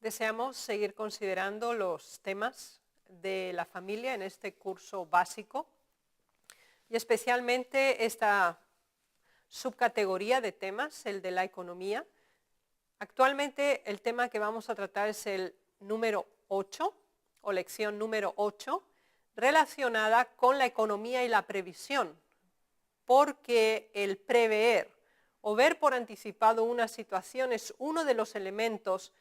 Deseamos seguir considerando los temas de la familia en este curso básico y especialmente esta subcategoría de temas, el de la economía. Actualmente el tema que vamos a tratar es el número 8 o lección número 8 relacionada con la economía y la previsión, porque el prever o ver por anticipado una situación es uno de los elementos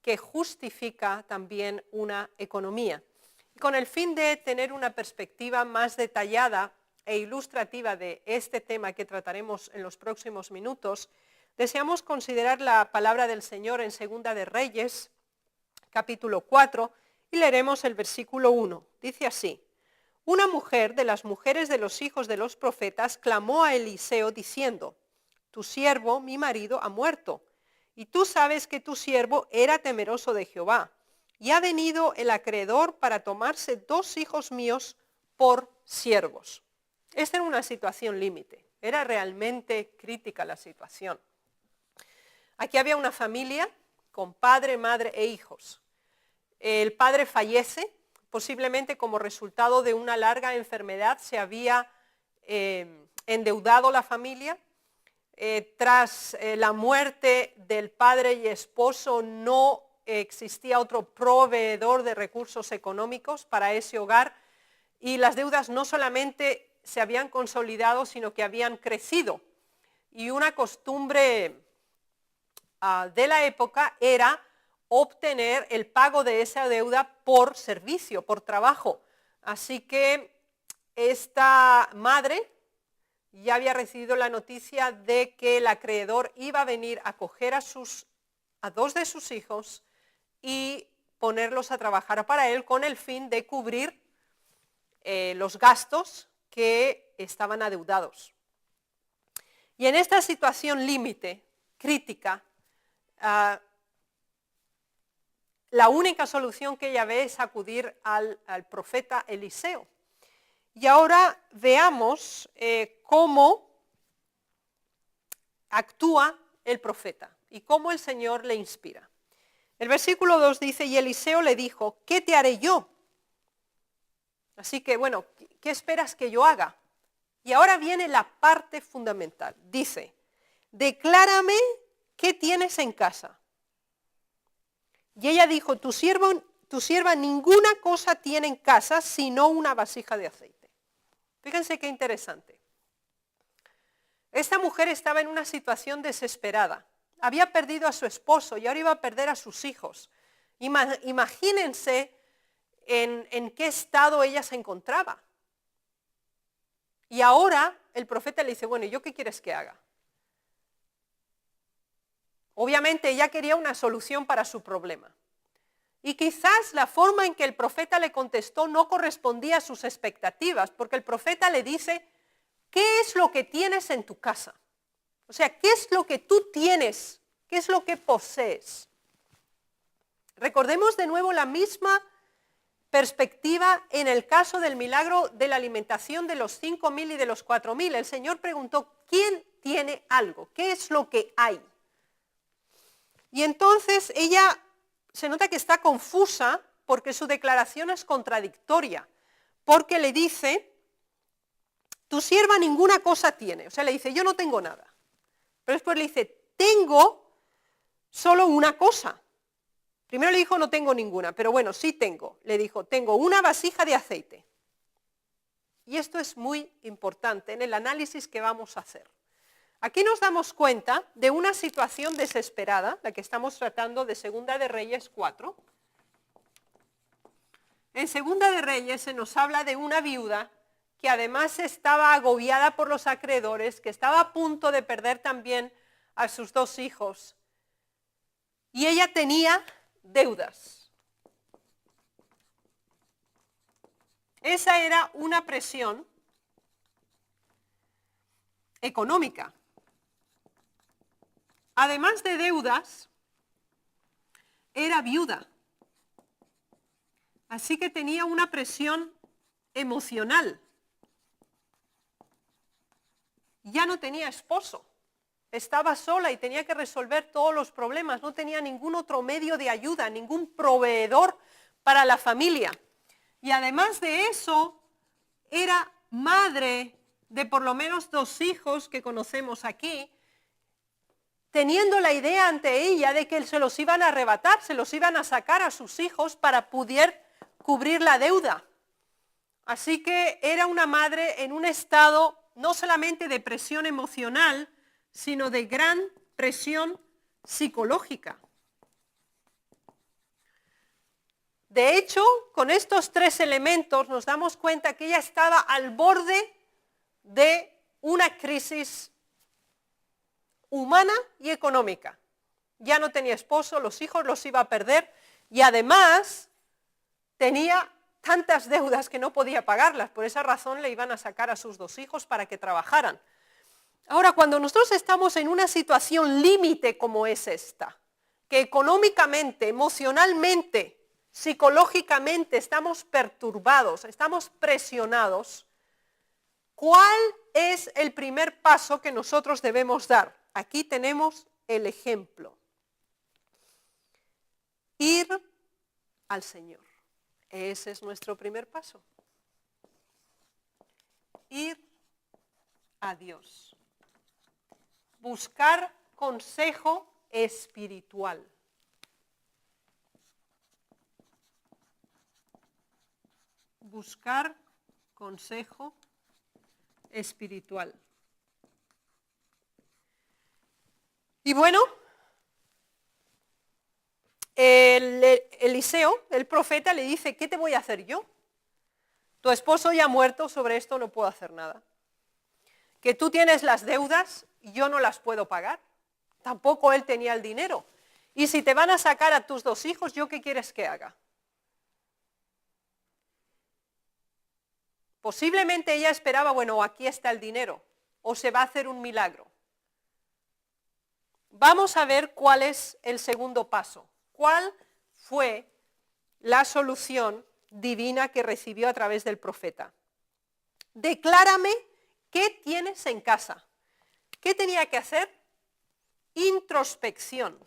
que justifica también una economía. Y con el fin de tener una perspectiva más detallada e ilustrativa de este tema que trataremos en los próximos minutos, deseamos considerar la palabra del Señor en Segunda de Reyes, capítulo 4, y leeremos el versículo 1. Dice así: una mujer de las mujeres de los hijos de los profetas clamó a Eliseo diciendo: tu siervo, mi marido, ha muerto, y tú sabes que tu siervo era temeroso de Jehová, y ha venido el acreedor para tomarse 2 hijos míos por siervos. Esta era una situación límite, era realmente crítica la situación. Aquí había una familia con padre, madre e hijos. El padre fallece, posiblemente como resultado de una larga enfermedad. Se había endeudado la familia. Tras la muerte del padre y esposo no existía otro proveedor de recursos económicos para ese hogar, y las deudas no solamente se habían consolidado, sino que habían crecido. Y una costumbre de la época era obtener el pago de esa deuda por servicio, por trabajo. Así que esta madre ya había recibido la noticia de que el acreedor iba a venir a coger a 2 de sus hijos y ponerlos a trabajar para él con el fin de cubrir los gastos que estaban adeudados. Y en esta situación límite, crítica, la única solución que ella ve es acudir al profeta Eliseo. Y ahora veamos cómo actúa el profeta y cómo el Señor le inspira. El versículo 2 dice: y Eliseo le dijo: ¿qué te haré yo? Así que, bueno, ¿qué esperas que yo haga? Y ahora viene la parte fundamental. Dice: declárame qué tienes en casa. Y ella dijo: tu sierva ninguna cosa tiene en casa sino una vasija de aceite. Fíjense qué interesante. Esta mujer estaba en una situación desesperada. Había perdido a su esposo y ahora iba a perder a sus hijos. Imagínense en qué estado ella se encontraba. Y ahora el profeta le dice: bueno, ¿y yo qué quieres que haga? Obviamente ella quería una solución para su problema. Y quizás la forma en que el profeta le contestó no correspondía a sus expectativas, porque el profeta le dice: ¿qué es lo que tienes en tu casa? O sea, ¿qué es lo que tú tienes? ¿Qué es lo que posees? Recordemos de nuevo la misma perspectiva en el caso del milagro de la alimentación de los 5.000 y de los 4.000. El Señor preguntó: ¿quién tiene algo? ¿Qué es lo que hay? Y entonces ella se nota que está confusa porque su declaración es contradictoria, porque le dice: tu sierva ninguna cosa tiene. O sea, le dice: yo no tengo nada. Pero después le dice: tengo solo una cosa. Primero le dijo: no tengo ninguna, pero bueno, sí tengo. Le dijo: tengo una vasija de aceite. Y esto es muy importante en el análisis que vamos a hacer. Aquí nos damos cuenta de una situación desesperada, la que estamos tratando de Segunda de Reyes 4. En Segunda de Reyes se nos habla de una viuda que además estaba agobiada por los acreedores, que estaba a punto de perder también a sus 2 hijos. Y ella tenía deudas. Esa era una presión económica. Además de deudas, era viuda. Así que tenía una presión emocional. Ya no tenía esposo. estaba sola y tenía que resolver todos los problemas, no tenía ningún otro medio de ayuda, ningún proveedor para la familia. Y además de eso, era madre de por lo menos 2 hijos que conocemos aquí, teniendo la idea ante ella de que se los iban a arrebatar, se los iban a sacar a sus hijos para poder cubrir la deuda. Así que era una madre en un estado no solamente de presión emocional, sino de gran presión psicológica. De hecho, con estos 3 elementos nos damos cuenta que ella estaba al borde de una crisis humana y económica. Ya no tenía esposo, los hijos los iba a perder y además tenía tantas deudas que no podía pagarlas. Por esa razón le iban a sacar a sus 2 hijos para que trabajaran. Ahora, cuando nosotros estamos en una situación límite como es esta, que económicamente, emocionalmente, psicológicamente estamos perturbados, estamos presionados, ¿cuál es el primer paso que nosotros debemos dar? Aquí tenemos el ejemplo. Ir al Señor. Ese es nuestro primer paso. Ir a Dios. Buscar consejo espiritual. Buscar consejo espiritual. Y bueno, Eliseo, el profeta, le dice, ¿qué te voy a hacer yo? Tu esposo ya ha muerto, sobre esto no puedo hacer nada. Que tú tienes las deudas y yo no las puedo pagar. Tampoco él tenía el dinero. Y si te van a sacar a tus 2 hijos, ¿yo qué quieres que haga? Posiblemente ella esperaba, bueno, aquí está el dinero, o se va a hacer un milagro. Vamos a ver cuál es el segundo paso. ¿Cuál fue la solución divina que recibió a través del profeta? Declárame qué tienes en casa. ¿Qué tenía que hacer? Introspección.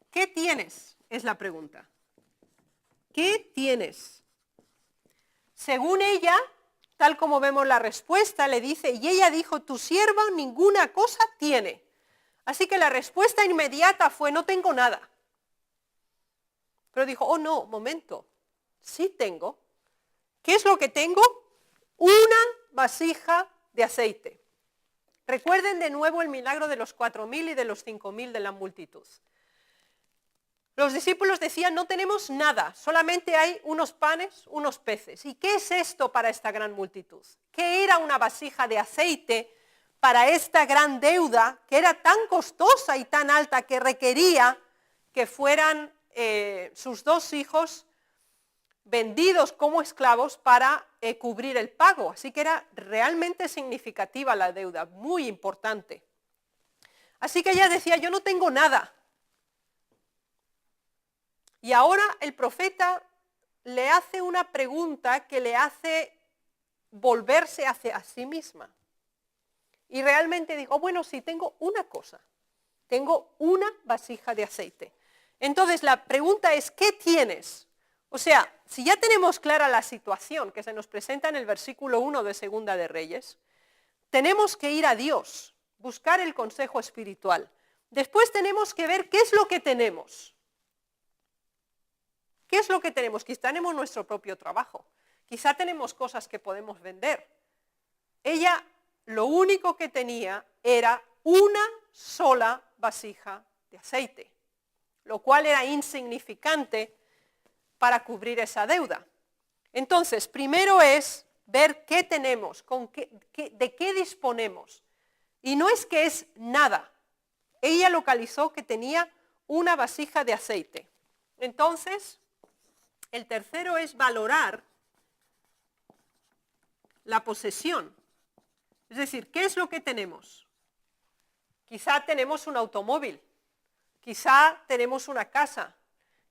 ¿Qué tienes? Es la pregunta. ¿Qué tienes? Según ella, tal como vemos la respuesta, le dice, y ella dijo, tu sierva ninguna cosa tiene. Así que la respuesta inmediata fue, no tengo nada. Pero dijo, oh no, momento, sí tengo. ¿Qué es lo que tengo? Una vasija de aceite. Recuerden de nuevo el milagro de los 4.000 y de los 5.000 de la multitud. Los discípulos decían, no tenemos nada, solamente hay unos panes, unos peces. ¿Y qué es esto para esta gran multitud? ¿Qué era una vasija de aceite para esta gran deuda que era tan costosa y tan alta que requería que fueran sus 2 hijos vendidos como esclavos para cubrir el pago? Así que era realmente significativa la deuda, muy importante. Así que ella decía, yo no tengo nada. Y ahora el profeta le hace una pregunta que le hace volverse hacia sí misma. Y realmente dijo, bueno, sí, tengo una cosa. Tengo una vasija de aceite. Entonces la pregunta es, ¿qué tienes? O sea, si ya tenemos clara la situación que se nos presenta en el versículo 1 de Segunda de Reyes, tenemos que ir a Dios, buscar el consejo espiritual. Después tenemos que ver qué es lo que tenemos. ¿Qué es lo que tenemos? Quizá tenemos nuestro propio trabajo, quizá tenemos cosas que podemos vender. Ella lo único que tenía era una sola vasija de aceite, lo cual era insignificante para cubrir esa deuda. Entonces, primero es ver qué tenemos, de qué disponemos. Y no es que es nada. Ella localizó que tenía una vasija de aceite. Entonces, el tercero es valorar la posesión. Es decir, ¿qué es lo que tenemos? Quizá tenemos un automóvil, quizá tenemos una casa,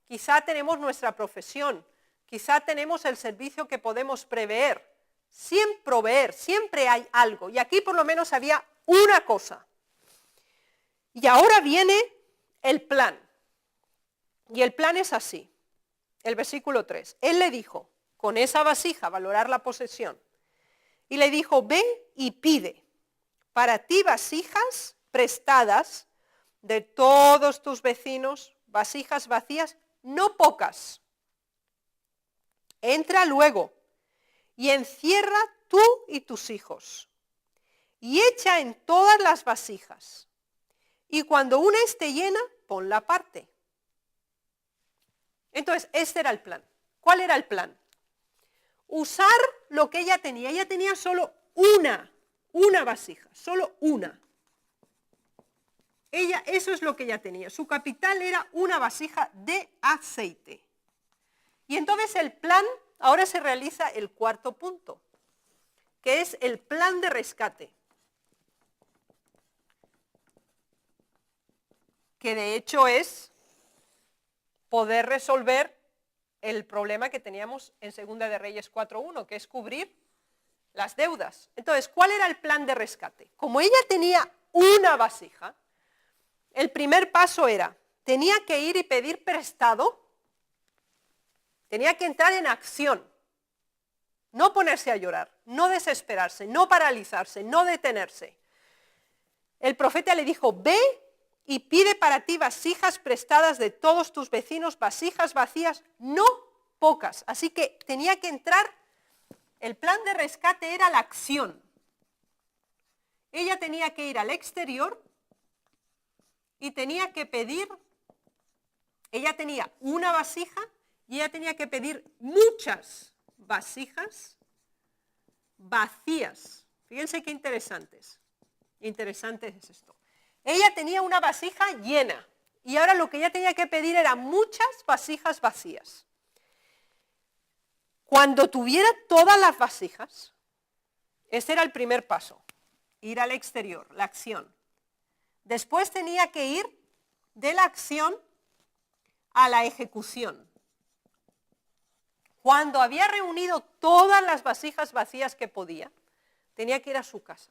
quizá tenemos nuestra profesión, quizá tenemos el servicio que podemos prever, sin proveer, siempre hay algo. Y aquí por lo menos había una cosa. Y ahora viene el plan. Y el plan es así. El versículo 3. Él le dijo, con esa vasija, valorar la posesión. Y le dijo, ve y pide para ti vasijas prestadas de todos tus vecinos, vasijas vacías, no pocas. Entra luego y encierra tú y tus hijos, y echa en todas las vasijas, y cuando una esté llena, ponla aparte. Entonces, este era el plan. ¿Cuál era el plan? Usar lo que ella tenía. Ella tenía solo una vasija, solo una. Eso es lo que ella tenía. Su capital era una vasija de aceite. Y entonces el plan, ahora se realiza el cuarto punto, que es el plan de rescate. Que de hecho es poder resolver el problema que teníamos en Segunda de Reyes 4.1, que es cubrir las deudas. Entonces, ¿cuál era el plan de rescate? Como ella tenía una vasija, el primer paso era, tenía que ir y pedir prestado, tenía que entrar en acción, no ponerse a llorar, no desesperarse, no paralizarse, no detenerse. El profeta le dijo, ve y pide para ti vasijas prestadas de todos tus vecinos, vasijas vacías, no pocas. Así que tenía que entrar, el plan de rescate era la acción. Ella tenía que ir al exterior y tenía que pedir, ella tenía una vasija y ella tenía que pedir muchas vasijas vacías. Fíjense qué interesante es esto. Ella tenía una vasija llena y ahora lo que ella tenía que pedir era muchas vasijas vacías. Cuando tuviera todas las vasijas, ese era el primer paso, ir al exterior, la acción. Después tenía que ir de la acción a la ejecución. Cuando había reunido todas las vasijas vacías que podía, tenía que ir a su casa,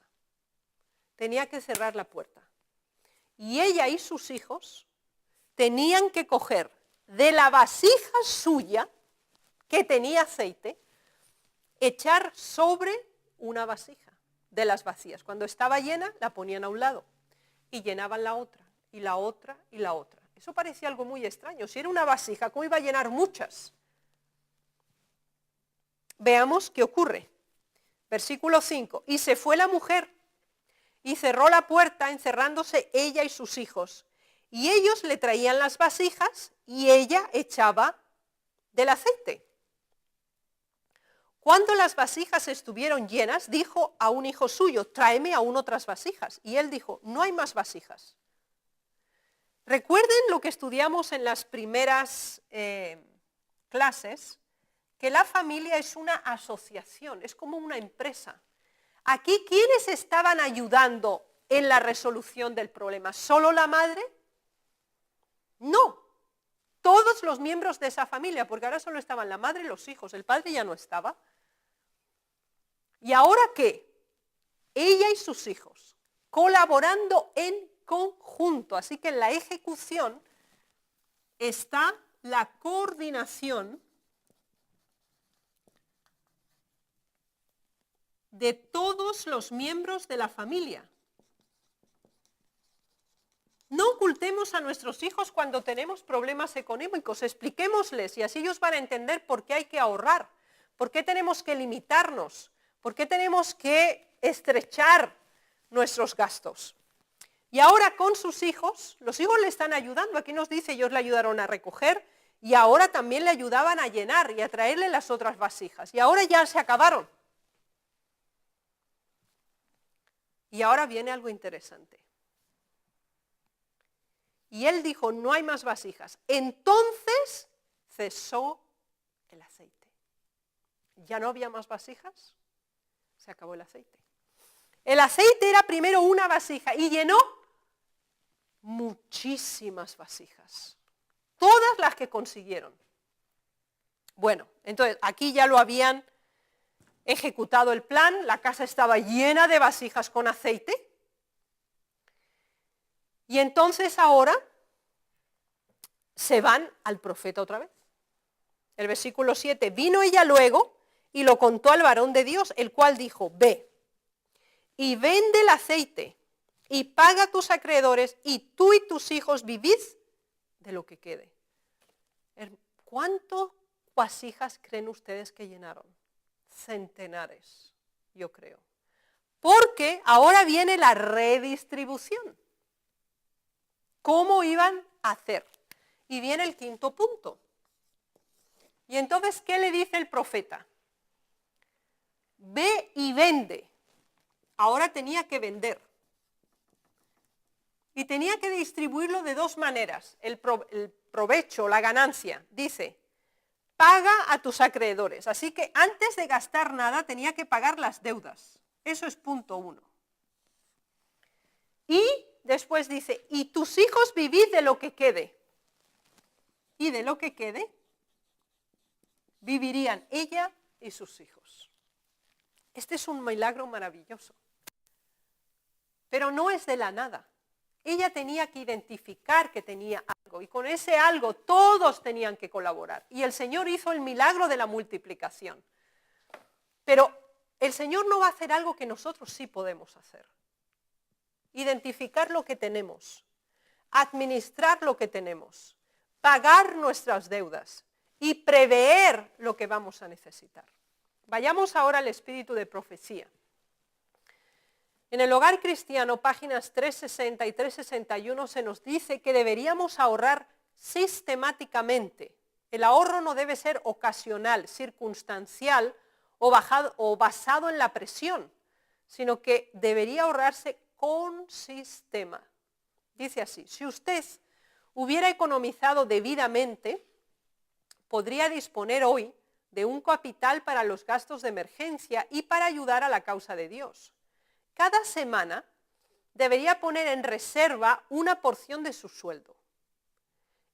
tenía que cerrar la puerta. Y ella y sus hijos tenían que coger de la vasija suya, que tenía aceite, echar sobre una vasija de las vacías. Cuando estaba llena, la ponían a un lado y llenaban la otra, y la otra, y la otra. Eso parecía algo muy extraño. Si era una vasija, ¿cómo iba a llenar muchas? Veamos qué ocurre. Versículo 5. Y se fue la mujer y cerró la puerta, encerrándose ella y sus hijos. Y ellos le traían las vasijas y ella echaba del aceite. Cuando las vasijas estuvieron llenas, dijo a un hijo suyo, tráeme aún otras vasijas. Y él dijo, no hay más vasijas. Recuerden lo que estudiamos en las primeras clases, que la familia es una asociación, es como una empresa. Aquí, ¿quiénes estaban ayudando en la resolución del problema? ¿Solo la madre? No, todos los miembros de esa familia, porque ahora solo estaban la madre y los hijos, el padre ya no estaba. ¿Y ahora qué? Ella y sus hijos, colaborando en conjunto. Así que en la ejecución está la coordinación de todos los miembros de la familia. No ocultemos a nuestros hijos cuando tenemos problemas económicos, expliquémosles y así ellos van a entender por qué hay que ahorrar, por qué tenemos que limitarnos, por qué tenemos que estrechar nuestros gastos. Y ahora con sus hijos, los hijos le están ayudando, aquí nos dice, ellos le ayudaron a recoger y ahora también le ayudaban a llenar y a traerle las otras vasijas. Y ahora ya se acabaron. Y ahora viene algo interesante. Y él dijo, no hay más vasijas. Entonces cesó el aceite. ¿Ya no había más vasijas? Se acabó el aceite. El aceite era primero una vasija y llenó muchísimas vasijas. Todas las que consiguieron. Bueno, entonces aquí ya lo habían ejecutado el plan, la casa estaba llena de vasijas con aceite. Y entonces ahora se van al profeta otra vez. El versículo 7, vino ella luego y lo contó al varón de Dios, el cual dijo, ve y vende el aceite y paga a tus acreedores y tú y tus hijos vivid de lo que quede. ¿Cuántas vasijas creen ustedes que llenaron? Centenares, yo creo. Porque ahora viene la redistribución. ¿Cómo iban a hacer? Y viene el quinto punto. Y entonces, ¿qué le dice el profeta? Ve y vende. Ahora tenía que vender. Y tenía que distribuirlo de dos maneras. El provecho, la ganancia, dice, paga a tus acreedores. Así que antes de gastar nada tenía que pagar las deudas. Eso es punto 1. Y después dice, y tus hijos vivid de lo que quede. Y de lo que quede, vivirían ella y sus hijos. Este es un milagro maravilloso. Pero no es de la nada. Ella tenía que identificar que tenía algo y con ese algo todos tenían que colaborar. Y el Señor hizo el milagro de la multiplicación. Pero el Señor no va a hacer algo que nosotros sí podemos hacer. Identificar lo que tenemos, administrar lo que tenemos, pagar nuestras deudas y prever lo que vamos a necesitar. Vayamos ahora al espíritu de profecía. En el Hogar Cristiano, páginas 360 y 361, se nos dice que deberíamos ahorrar sistemáticamente. El ahorro no debe ser ocasional, circunstancial o basado en la presión, sino que debería ahorrarse con sistema. Dice así, si usted hubiera economizado debidamente, podría disponer hoy de un capital para los gastos de emergencia y para ayudar a la causa de Dios. Cada semana debería poner en reserva una porción de su sueldo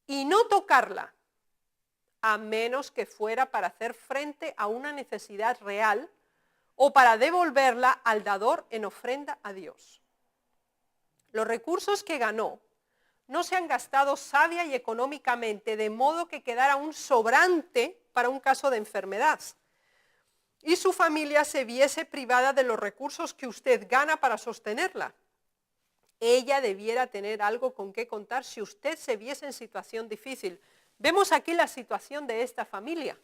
y no tocarla, a menos que fuera para hacer frente a una necesidad real o para devolverla al dador en ofrenda a Dios. Los recursos que ganó no se han gastado sabia y económicamente, de modo que quedara un sobrante para un caso de enfermedad y su familia se viese privada de los recursos que usted gana para sostenerla. Ella debiera tener algo con qué contar si usted se viese en situación difícil. Vemos aquí la situación de esta familia.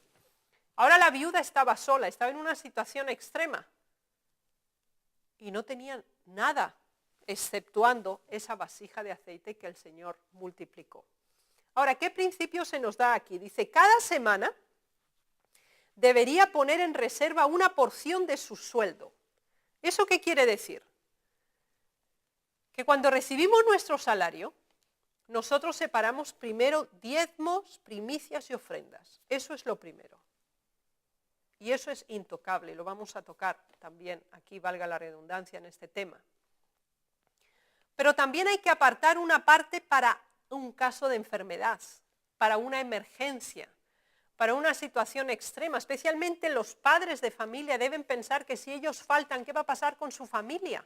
Ahora la viuda estaba sola, estaba en una situación extrema y no tenía nada, exceptuando esa vasija de aceite que el Señor multiplicó. Ahora, ¿qué principio se nos da aquí? Dice, cada semana debería poner en reserva una porción de su sueldo. ¿Eso qué quiere decir? Que cuando recibimos nuestro salario, nosotros separamos primero diezmos, primicias y ofrendas. Eso es lo primero. Y eso es intocable, lo vamos a tocar también, aquí valga la redundancia en este tema. Pero también hay que apartar una parte para un caso de enfermedad, para una emergencia, para una situación extrema. Especialmente los padres de familia deben pensar que si ellos faltan, ¿qué va a pasar con su familia?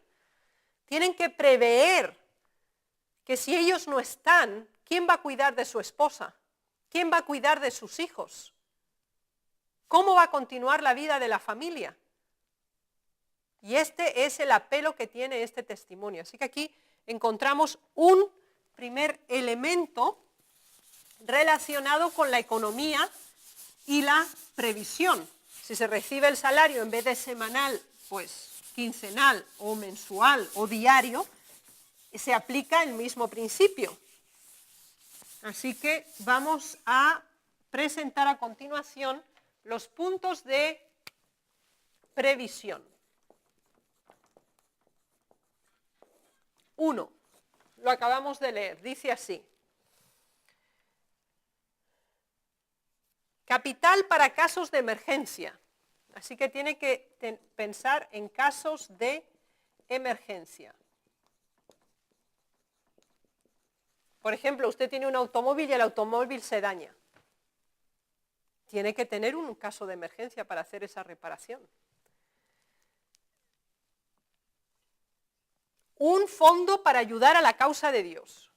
Tienen que prever que si ellos no están, ¿quién va a cuidar de su esposa? ¿Quién va a cuidar de sus hijos? ¿Cómo va a continuar la vida de la familia? Y este es el apelo que tiene este testimonio. Así que aquí encontramos un primer elemento relacionado con la economía y la previsión. Si se recibe el salario en vez de semanal, pues quincenal o mensual o diario, se aplica el mismo principio. Así que vamos a presentar a continuación los puntos de previsión. 1. Lo acabamos de leer, dice así. Capital para casos de emergencia. Así que tiene que pensar en casos de emergencia. Por ejemplo, usted tiene un automóvil y el automóvil se daña. Tiene que tener un caso de emergencia para hacer esa reparación. un fondo para ayudar a la causa de Dios.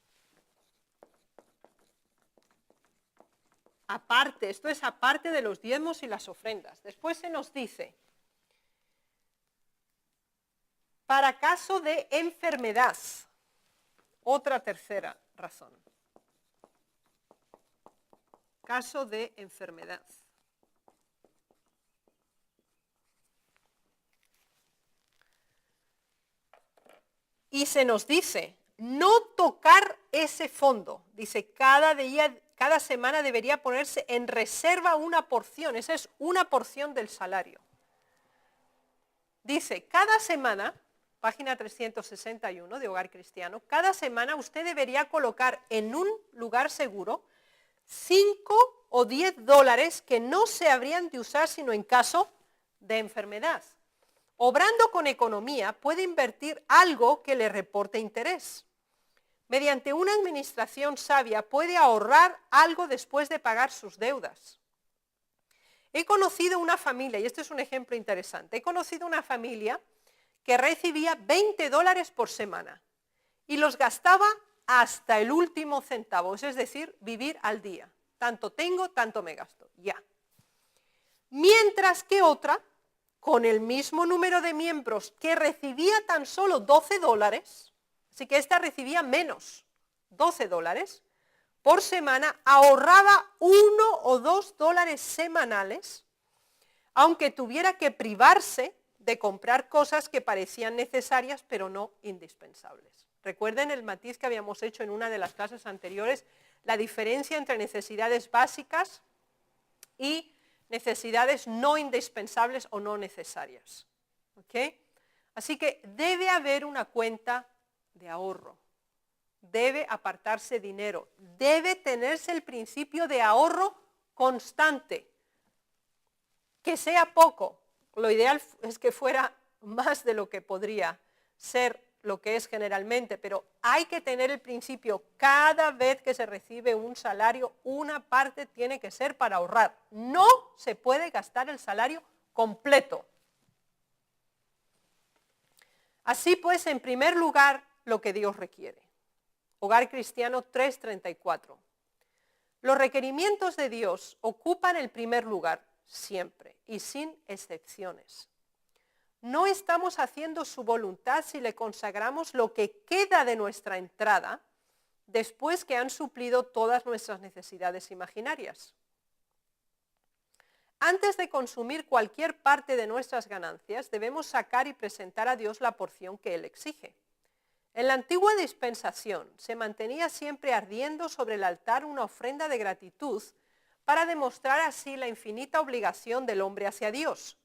Aparte, esto es aparte de los diezmos y las ofrendas. Después se nos dice, para caso de enfermedad, otra tercera razón. Caso de enfermedad. Y se nos dice, no tocar ese fondo. Dice, cada semana debería ponerse en reserva una porción. Esa es una porción del salario. Dice, cada semana, página 361 de Hogar Cristiano, cada semana usted debería colocar en un lugar seguro 5 o 10 dólares que no se habrían de usar sino en caso de enfermedad. Obrando con economía, puede invertir algo que le reporte interés. Mediante una administración sabia, puede ahorrar algo después de pagar sus deudas. He conocido una familia, y este es un ejemplo interesante, he conocido una familia que recibía 20 dólares por semana y los gastaba hasta el último centavo, es decir, vivir al día. Tanto tengo, tanto me gasto, ya. Mientras que otra, con el mismo número de miembros, que recibía tan solo 12 dólares, así que esta recibía menos, 12 dólares, por semana, ahorraba 1 o 2 dólares semanales, aunque tuviera que privarse de comprar cosas que parecían necesarias, pero no indispensables. Recuerden el matiz que habíamos hecho en una de las clases anteriores, la diferencia entre necesidades básicas y necesidades no indispensables o no necesarias. ¿Ok? Así que debe haber una cuenta de ahorro. Debe apartarse dinero. Debe tenerse el principio de ahorro constante. Que sea poco. Lo ideal es que fuera más de lo que podría ser lo que es generalmente, pero hay que tener el principio, cada vez que se recibe un salario, una parte tiene que ser para ahorrar. No se puede gastar el salario completo. Así pues, en primer lugar, lo que Dios requiere. Hogar Cristiano 3:34. Los requerimientos de Dios ocupan el primer lugar siempre y sin excepciones. No estamos haciendo su voluntad si le consagramos lo que queda de nuestra entrada después que han suplido todas nuestras necesidades imaginarias. Antes de consumir cualquier parte de nuestras ganancias, debemos sacar y presentar a Dios la porción que Él exige. En la antigua dispensación se mantenía siempre ardiendo sobre el altar una ofrenda de gratitud para demostrar así la infinita obligación del hombre hacia Dios.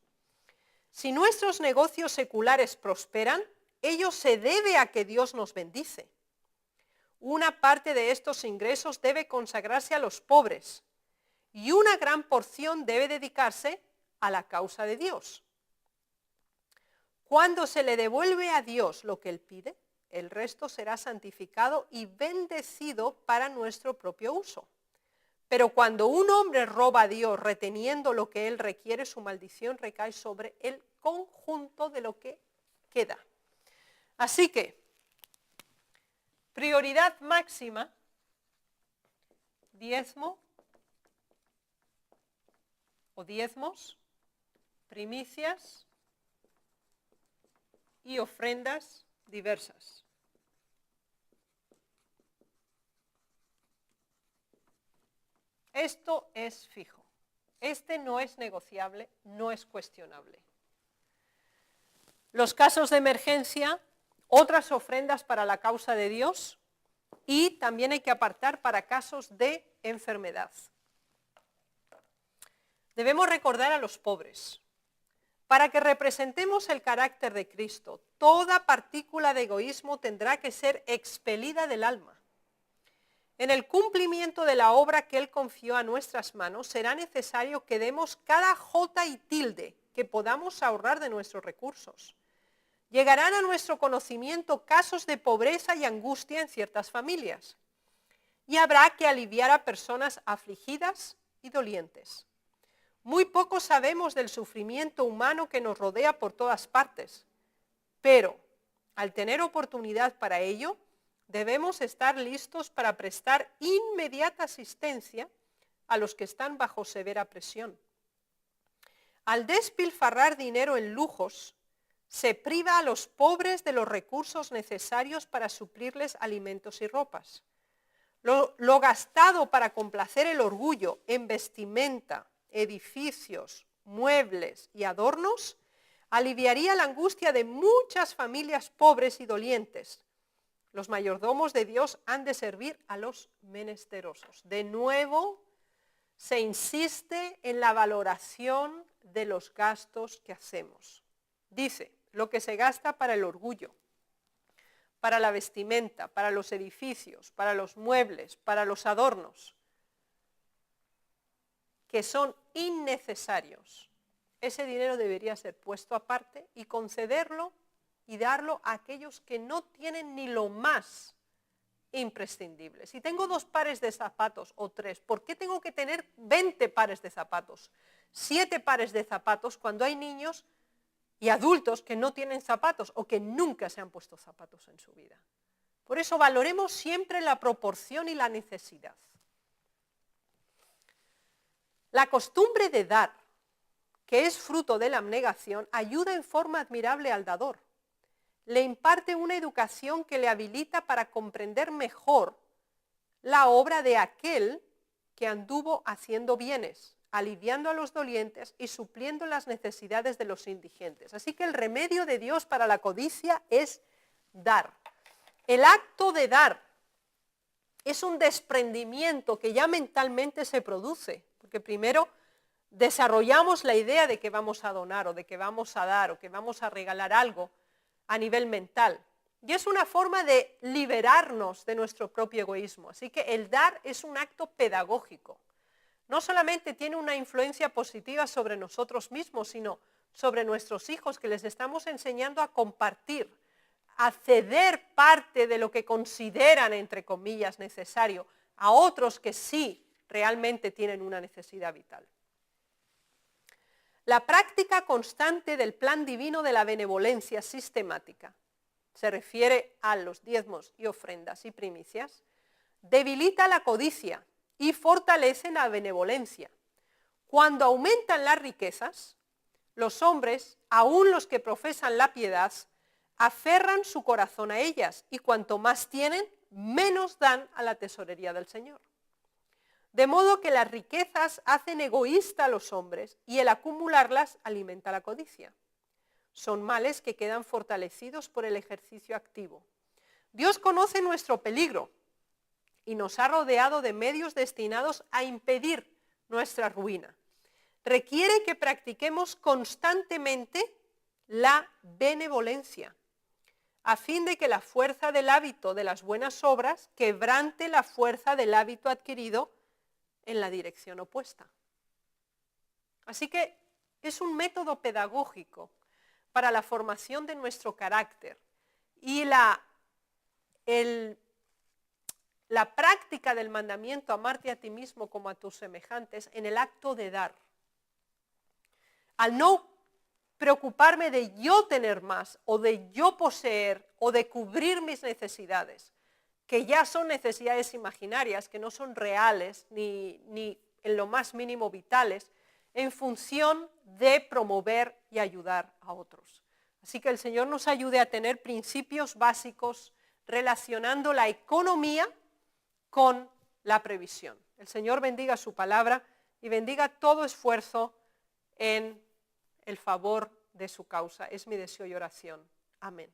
Si nuestros negocios seculares prosperan, ello se debe a que Dios nos bendice. Una parte de estos ingresos debe consagrarse a los pobres y una gran porción debe dedicarse a la causa de Dios. Cuando se le devuelve a Dios lo que Él pide, el resto será santificado y bendecido para nuestro propio uso. Pero cuando un hombre roba a Dios reteniendo lo que Él requiere, su maldición recae sobre el conjunto de lo que queda. Así que, prioridad máxima, diezmo o diezmos, primicias y ofrendas diversas. Esto es fijo. Este no es negociable, no es cuestionable. Los casos de emergencia, otras ofrendas para la causa de Dios y también hay que apartar para casos de enfermedad. Debemos recordar a los pobres. Para que representemos el carácter de Cristo, toda partícula de egoísmo tendrá que ser expelida del alma. En el cumplimiento de la obra que Él confió a nuestras manos, será necesario que demos cada jota y tilde que podamos ahorrar de nuestros recursos. Llegarán a nuestro conocimiento casos de pobreza y angustia en ciertas familias. Y habrá que aliviar a personas afligidas y dolientes. Muy poco sabemos del sufrimiento humano que nos rodea por todas partes, pero Al tener oportunidad para ello, debemos estar listos para prestar inmediata asistencia a los que están bajo severa presión. Al despilfarrar dinero en lujos, se priva a los pobres de los recursos necesarios para suplirles alimentos y ropas. Lo gastado para complacer el orgullo en vestimenta, edificios, muebles y adornos, aliviaría la angustia de muchas familias pobres y dolientes. Los mayordomos de Dios han de servir a los menesterosos. De nuevo, se insiste en la valoración de los gastos que hacemos. Dice, lo que se gasta para el orgullo, para la vestimenta, para los edificios, para los muebles, para los adornos, que son innecesarios. Ese dinero debería ser puesto aparte y concederlo y darlo a aquellos que no tienen ni lo más imprescindible. Si tengo 2 pares de zapatos o 3, ¿por qué tengo que tener 20 pares de zapatos? 7 pares de zapatos cuando hay niños y adultos que no tienen zapatos o que nunca se han puesto zapatos en su vida. Por eso valoremos siempre la proporción y la necesidad. La costumbre de dar, que es fruto de la abnegación, ayuda en forma admirable al dador. Le imparte una educación que le habilita para comprender mejor la obra de aquel que anduvo haciendo bienes, aliviando a los dolientes y supliendo las necesidades de los indigentes. Así que el remedio de Dios para la codicia es dar. El acto de dar es un desprendimiento que ya mentalmente se produce, porque primero desarrollamos la idea de que vamos a donar o de que vamos a dar o que vamos a regalar algo a nivel mental. Y es una forma de liberarnos de nuestro propio egoísmo. Así que el dar es un acto pedagógico. No solamente tiene una influencia positiva sobre nosotros mismos, sino sobre nuestros hijos, que les estamos enseñando a compartir, a ceder parte de lo que consideran, entre comillas, necesario, a otros que sí realmente tienen una necesidad vital. La práctica constante del plan divino de la benevolencia sistemática, se refiere a los diezmos y ofrendas y primicias, debilita la codicia y fortalece la benevolencia. Cuando aumentan las riquezas, los hombres, aun los que profesan la piedad, aferran su corazón a ellas y cuanto más tienen, menos dan a la tesorería del Señor. De modo que las riquezas hacen egoísta a los hombres y el acumularlas alimenta la codicia. Son males que quedan fortalecidos por el ejercicio activo. Dios conoce nuestro peligro y nos ha rodeado de medios destinados a impedir nuestra ruina. Requiere que practiquemos constantemente la benevolencia, a fin de que la fuerza del hábito de las buenas obras quebrante la fuerza del hábito adquirido en la dirección opuesta. Así que es un método pedagógico para la formación de nuestro carácter y la práctica del mandamiento amarte a ti mismo como a tus semejantes en el acto de dar. Al no preocuparme de yo tener más o de yo poseer o de cubrir mis necesidades, que ya son necesidades imaginarias, que no son reales ni en lo más mínimo vitales, en función de promover y ayudar a otros. Así que el Señor nos ayude a tener principios básicos relacionando la economía con la previsión. El Señor bendiga su palabra y bendiga todo esfuerzo en el favor de su causa. Es mi deseo y oración. Amén.